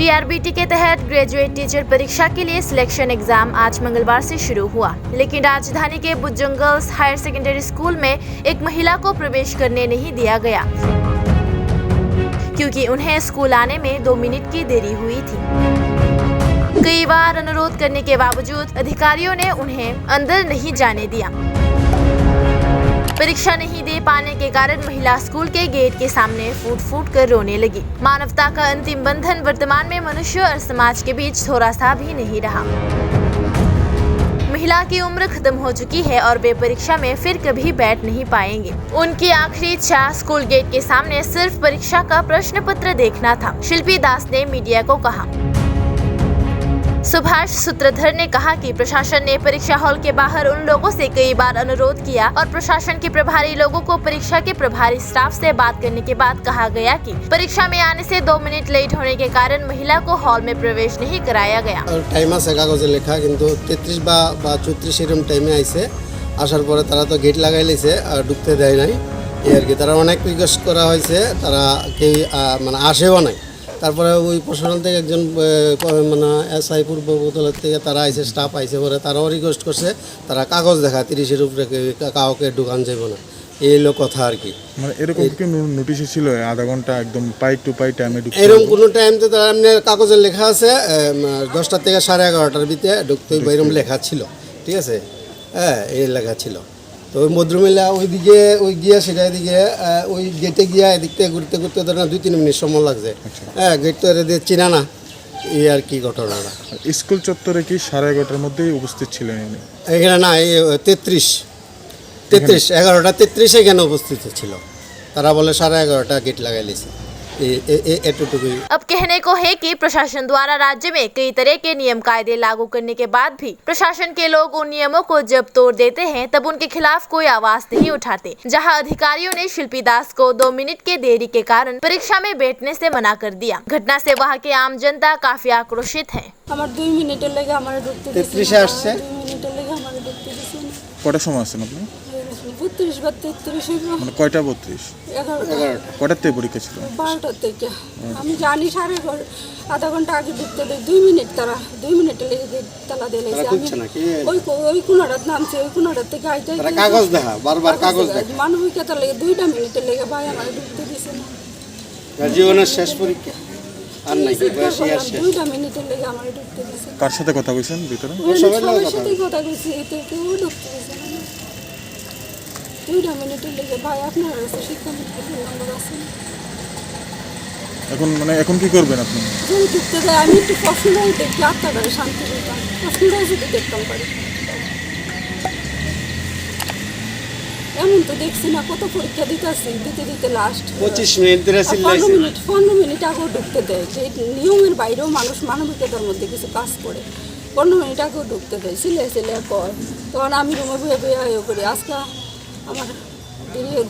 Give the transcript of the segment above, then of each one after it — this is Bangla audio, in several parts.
टीआरबीटी के तहत ग्रेजुएट टीचर परीक्षा के लिए सिलेक्शन एग्जाम आज मंगलवार से शुरू हुआ, लेकिन राजधानी के बुज्जंग गर्ल्स हायर सेकेंडरी स्कूल में एक महिला को प्रवेश करने नहीं दिया गया क्योंकि उन्हें स्कूल आने में 2 मिनट की देरी हुई थी। कई बार अनुरोध करने के बावजूद अधिकारियों ने उन्हें अंदर नहीं जाने दिया। परीक्षा नहीं दे पाने के कारण महिला स्कूल के गेट के सामने फूट फूट कर रोने लगी। मानवता का अंतिम बंधन वर्तमान में मनुष्य और समाज के बीच थोड़ा सा भी नहीं रहा। महिला की उम्र खत्म हो चुकी है और वे परीक्षा में फिर कभी बैठ नहीं पाएंगे। उनकी आखिरी इच्छा स्कूल गेट के सामने सिर्फ परीक्षा का प्रश्न पत्र देखना था। शिल्पी दास ने मीडिया को कहा। सुभाष सूत्रधर ने कहा कि प्रशासन ने परीक्षा हॉल के बाहर उन लोगों से कई बार अनुरोध किया और प्रशासन के प्रभारी लोगों को परीक्षा के प्रभारी स्टाफ से बात करने के बाद कहा गया कि परीक्षा में आने से 2 मिनट लेट होने के कारण महिला को हॉल में प्रवेश नहीं कराया गया। टाइम আছে কাগজে লেখা কিন্তু 33 বা 34 এরকম টাইমে আইছে। আসার পরে তারা তো গেট লাগাই লাইছে আর ঢুকতে দেয় নাই। এই আর কি তারা অনেক রিকোয়েস্ট করা হয়েছে, তারা কেউ মানে আসেও নাই। তারপরে ওই প্রশাসন থেকে একজন মানে এসআই পূর্ব বোতলের থেকে তারা আইসে, স্টাফ আইসে পরে তারাও রিকোয়েস্ট করছে, তারা কাগজ দেখা 30-এর উপরে কাউকে ঢুকান যাব না, এই হলো কথা আর কি। মানে এরকম কি নোটিশ ছিল আধা ঘন্টা একদম পাই টু পাই টাইমে ঢুকতে? এরকম কোনো টাইম তো তারা এমনি কাগজে লেখা আছে 10টা থেকে 11:30টার ভিতরে ঢুকতে এরকম লেখা ছিল, ঠিক আছে? হ্যাঁ, এই লেখা ছিল। তো ওই ভদ্রমহিলা ওইদিকে গিয়া সেটা এদিকে ওই গেটে গিয়া এদিক থেকে ঘুরতে ঘুরতে ধর না 2-3 মিনিট সময় লাগছে। হ্যাঁ, গেট তো এদের চেনা না, এই আর কি ঘটনাটা। স্কুল চত্বরে কি 11:30টার মধ্যেই উপস্থিত ছিলেন? এখানে না, এই 11:33 এখানে উপস্থিত ছিল। তারা বলে 11:30 গেট লাগাই লিছে। अब कहने को है कि प्रशासन द्वारा राज्य में कई तरह के नियम कायदे लागू करने के बाद भी प्रशासन के लोग उन नियमों को जब तोड़ देते हैं तब उनके खिलाफ कोई आवाज नहीं उठाते। जहां अधिकारियों ने शिल्पी दास को 2 मिनट के देरी के कारण परीक्षा में बैठने से मना कर दिया। घटना से वहां के आम जनता काफी आक्रोशित है। কটার সময় আসছেন আপনি? 32 বা 33 মানে কয়টা 32? 11 কটার থেকে পরীক্ষা ছিল? 12টা থেকে। আমি জানি আধা ঘন্টা আগে ঢুকতে দেয় 2 মিনিট, তারা 2 মিনিটে লেগে তালা দিয়ে লেগেছে। ওই কোনাটার নামছে, ওই কোনাটার থেকে আইতে কাগজ দেখা বারবার কাগজ দেখা মানবিকতা লেগে 2টা মিনিটে লেগে ভাই আমার ঢুকতে দিছে না। জীবনের শেষ পরীক্ষা আর নাই, বয়সী আর শেষ। 2টা মিনিটে লেগে আমার ঢুকতে দিছে। কার সাথে কথা কইছেন ভিতরে? সবার সাথে কথা কইছি, এতে কেউ ঢুকতে দিছে না। 2টা মিনিটে লেগে ভাই আপনার কাছে শিক্ষামন্ত্রী নম্বর আছে। এখন কি করবেন আপনি? যদি ঢুকতে দেয় আমি একটু প্রশ্নটাই দেখি, আত্মাটারে শান্তি দিতাম, প্রশ্নটাই যদি দেখতাম পারি। এমন তো দেখছি না, কত পরীক্ষা দিতে লাস্ট 25 মিনিট ধরে 15 মিনিট আগেও ঢুকতে দেয়। যে নিয়মের বাইরেও মানুষ মানবিকতার মধ্যে কিছু কাজ করে 15 মিনিট আগেও ঢুকতে দেয়। সিলে কয়, তখন আমি রুমে বয়ে করি। আজকে আমার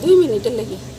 2 মিনিটের লেগে